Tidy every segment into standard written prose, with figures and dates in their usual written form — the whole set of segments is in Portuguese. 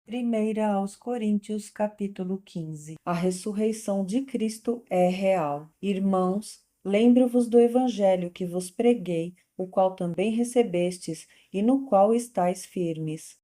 Primeira aos Coríntios, capítulo 15. A ressurreição de Cristo é real. Irmãos, lembro-vos do evangelho que vos preguei, o qual também recebestes e no qual estáis firmes.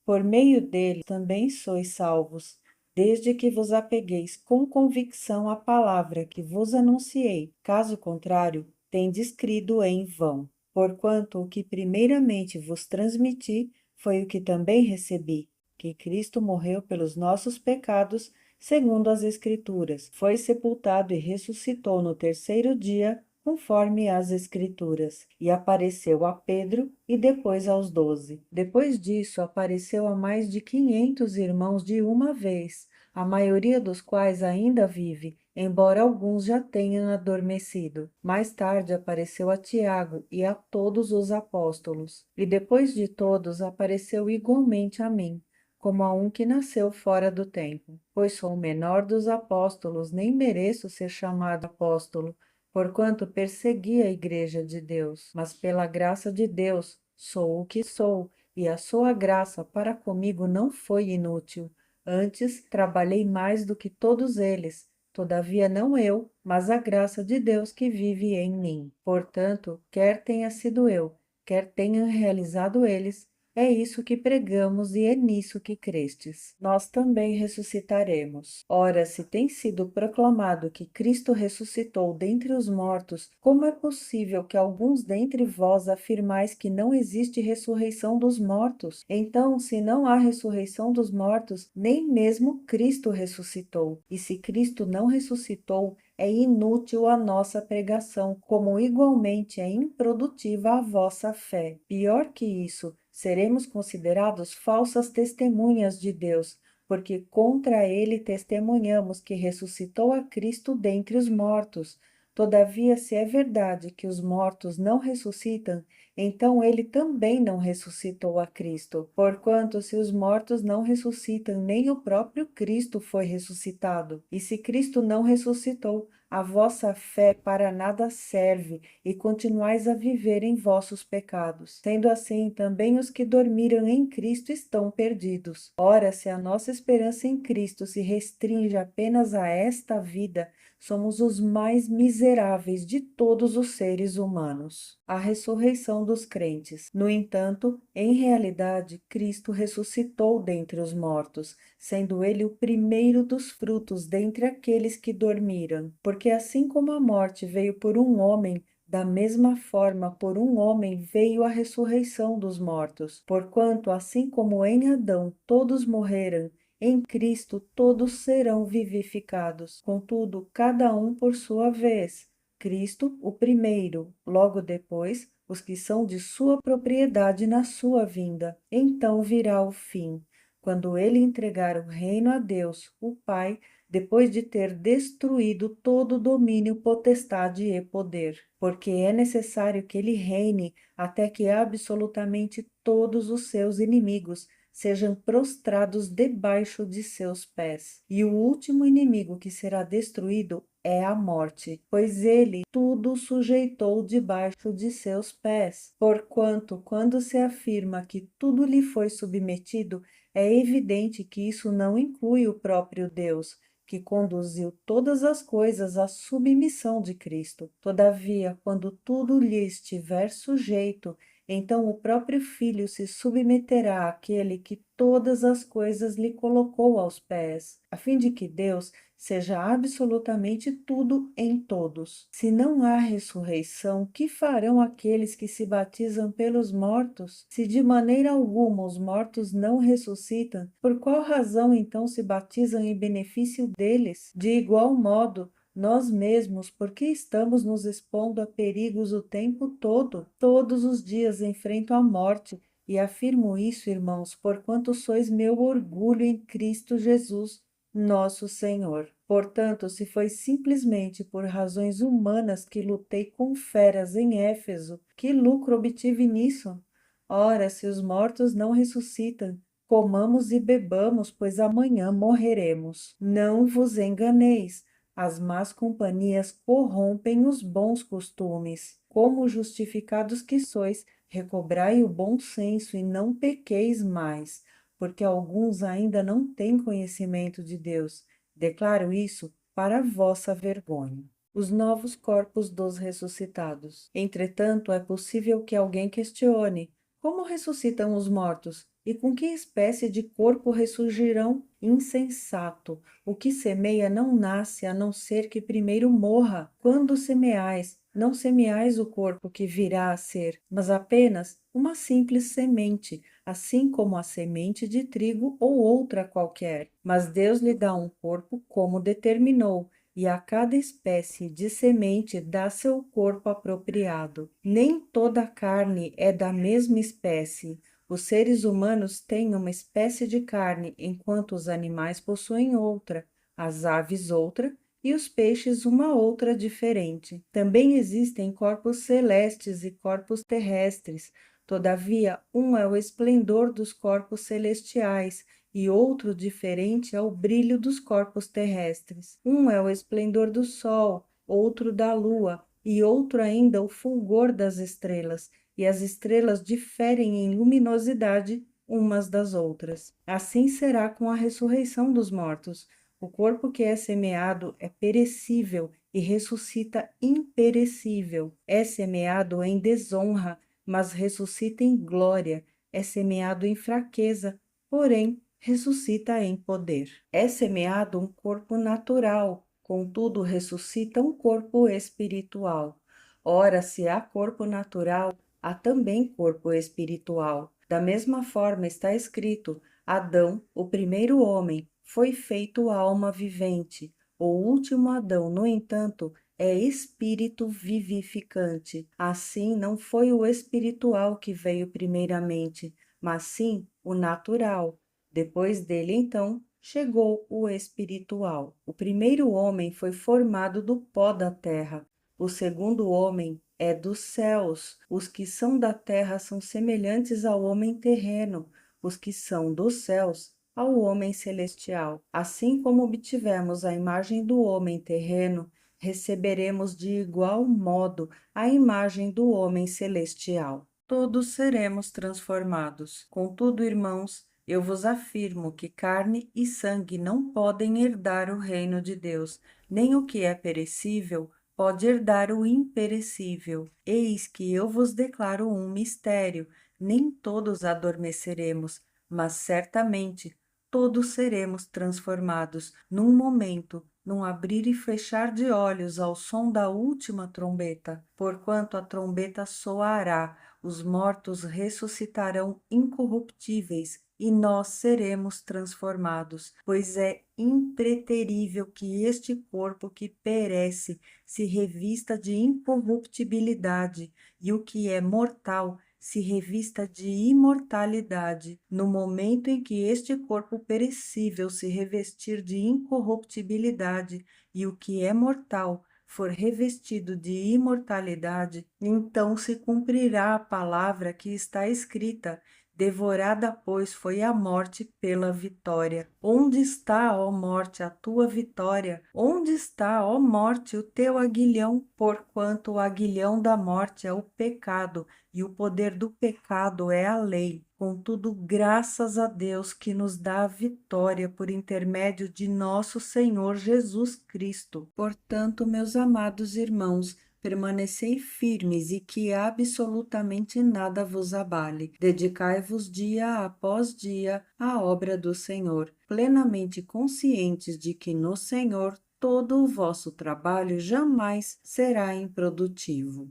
Por meio dele também sois salvos, desde que vos apegueis com convicção à palavra que vos anunciei. Caso contrário, tendes crido em vão. Porquanto o que primeiramente vos transmiti foi o que também recebi, que Cristo morreu pelos nossos pecados, segundo as Escrituras, foi sepultado e ressuscitou no terceiro dia, conforme as Escrituras, e apareceu a Pedro e depois aos 12. Depois disso, apareceu a mais de 500 irmãos de uma vez, a maioria dos quais ainda vive, embora alguns já tenham adormecido. Mais tarde apareceu a Tiago e a todos os apóstolos, e depois de todos apareceu igualmente a mim, como a um que nasceu fora do tempo. Pois sou o menor dos apóstolos, nem mereço ser chamado apóstolo, porquanto persegui a igreja de Deus. Mas pela graça de Deus sou o que sou, e a sua graça para comigo não foi inútil. Antes, trabalhei mais do que todos eles. Todavia não eu, mas a graça de Deus que vive em mim. Portanto, quer tenha sido eu, quer tenham realizado eles, é isso que pregamos e é nisso que crestes. Nós também ressuscitaremos. Ora, se tem sido proclamado que Cristo ressuscitou dentre os mortos, como é possível que alguns dentre vós afirmais que não existe ressurreição dos mortos? Então, se não há ressurreição dos mortos, nem mesmo Cristo ressuscitou. E se Cristo não ressuscitou, é inútil a nossa pregação, como igualmente é improdutiva a vossa fé. Pior que isso, seremos considerados falsas testemunhas de Deus, porque contra ele testemunhamos que ressuscitou a Cristo dentre os mortos. Todavia, se é verdade que os mortos não ressuscitam, então ele também não ressuscitou a Cristo. Porquanto, se os mortos não ressuscitam, nem o próprio Cristo foi ressuscitado. E se Cristo não ressuscitou, a vossa fé para nada serve, e continuais a viver em vossos pecados. Sendo assim, também os que dormiram em Cristo estão perdidos. Ora, se a nossa esperança em Cristo se restringe apenas a esta vida, somos os mais miseráveis de todos os seres humanos. A ressurreição dos crentes. No entanto, em realidade, Cristo ressuscitou dentre os mortos, sendo ele o primeiro dos frutos dentre aqueles que dormiram. Porque assim como a morte veio por um homem, da mesma forma, por um homem veio a ressurreição dos mortos. Porquanto, assim como em Adão todos morreram, em Cristo todos serão vivificados. Contudo, cada um por sua vez. Cristo, o primeiro, logo depois, os que são de sua propriedade na sua vinda. Então virá o fim, quando ele entregar o reino a Deus, o Pai, depois de ter destruído todo domínio, potestade e poder. Porque é necessário que ele reine até que absolutamente todos os seus inimigos sejam prostrados debaixo de seus pés. E o último inimigo que será destruído é a morte, pois ele tudo sujeitou debaixo de seus pés. Porquanto, quando se afirma que tudo lhe foi submetido, é evidente que isso não inclui o próprio Deus, que conduziu todas as coisas à submissão de Cristo. Todavia, quando tudo lhe estiver sujeito, então o próprio Filho se submeterá àquele que todas as coisas lhe colocou aos pés, a fim de que Deus seja absolutamente tudo em todos. Se não há ressurreição, que farão aqueles que se batizam pelos mortos? Se de maneira alguma os mortos não ressuscitam, por qual razão então se batizam em benefício deles? De igual modo, nós mesmos, porque estamos nos expondo a perigos o tempo todo, todos os dias enfrento a morte, e afirmo isso, irmãos, porquanto sois meu orgulho em Cristo Jesus, nosso Senhor. Portanto, se foi simplesmente por razões humanas que lutei com feras em Éfeso, que lucro obtive nisso? Ora, se os mortos não ressuscitam, comamos e bebamos, pois amanhã morreremos. Não vos enganeis. As más companhias corrompem os bons costumes. Como justificados que sois, recobrai o bom senso e não pequeis mais, porque alguns ainda não têm conhecimento de Deus. Declaro isso para a vossa vergonha. Os novos corpos dos ressuscitados. Entretanto, é possível que alguém questione: como ressuscitam os mortos? E com que espécie de corpo ressurgirão? Insensato! O que semeia não nasce a não ser que primeiro morra. Quando semeais, não semeais o corpo que virá a ser, mas apenas uma simples semente, assim como a semente de trigo ou outra qualquer. Mas Deus lhe dá um corpo como determinou, e a cada espécie de semente dá seu corpo apropriado. Nem toda a carne é da mesma espécie. Os seres humanos têm uma espécie de carne, enquanto os animais possuem outra, as aves outra e os peixes uma outra diferente. Também existem corpos celestes e corpos terrestres. Todavia, um é o esplendor dos corpos celestiais e outro diferente é o brilho dos corpos terrestres. Um é o esplendor do sol, outro da lua, e outro ainda o fulgor das estrelas, e as estrelas diferem em luminosidade umas das outras. Assim será com a ressurreição dos mortos. O corpo que é semeado é perecível e ressuscita imperecível. É semeado em desonra, mas ressuscita em glória. É semeado em fraqueza, porém ressuscita em poder. É semeado um corpo natural, contudo ressuscita um corpo espiritual. Ora, se há corpo natural, há também corpo espiritual. Da mesma forma está escrito: Adão, o primeiro homem, foi feito alma vivente. O último Adão, no entanto, é espírito vivificante. Assim, não foi o espiritual que veio primeiramente, mas sim o natural. Depois dele, então, chegou o espiritual. O primeiro homem foi formado do pó da terra. O segundo homem é dos céus. Os que são da terra são semelhantes ao homem terreno. Os que são dos céus, ao homem celestial. Assim como obtivemos a imagem do homem terreno, receberemos de igual modo a imagem do homem celestial. Todos seremos transformados. Contudo, irmãos, eu vos afirmo que carne e sangue não podem herdar o reino de Deus, nem o que é perecível pode herdar o imperecível. Eis que eu vos declaro um mistério: nem todos adormeceremos, mas certamente todos seremos transformados num momento, num abrir e fechar de olhos ao som da última trombeta. Porquanto a trombeta soará, os mortos ressuscitarão incorruptíveis e nós seremos transformados, pois é impreterível que este corpo que perece se revista de incorruptibilidade e o que é mortal se revista de imortalidade. No momento em que este corpo perecível se revestir de incorruptibilidade e o que é mortal for revestido de imortalidade, então se cumprirá a palavra que está escrita: devorada, pois, foi a morte pela vitória. Onde está, ó morte, a tua vitória? Onde está, ó morte, o teu aguilhão? Porquanto o aguilhão da morte é o pecado, e o poder do pecado é a lei. Contudo, graças a Deus que nos dá a vitória por intermédio de nosso Senhor Jesus Cristo. Portanto, meus amados irmãos, permanecei firmes e que absolutamente nada vos abale. Dedicai-vos dia após dia à obra do Senhor, plenamente conscientes de que no Senhor todo o vosso trabalho jamais será improdutivo.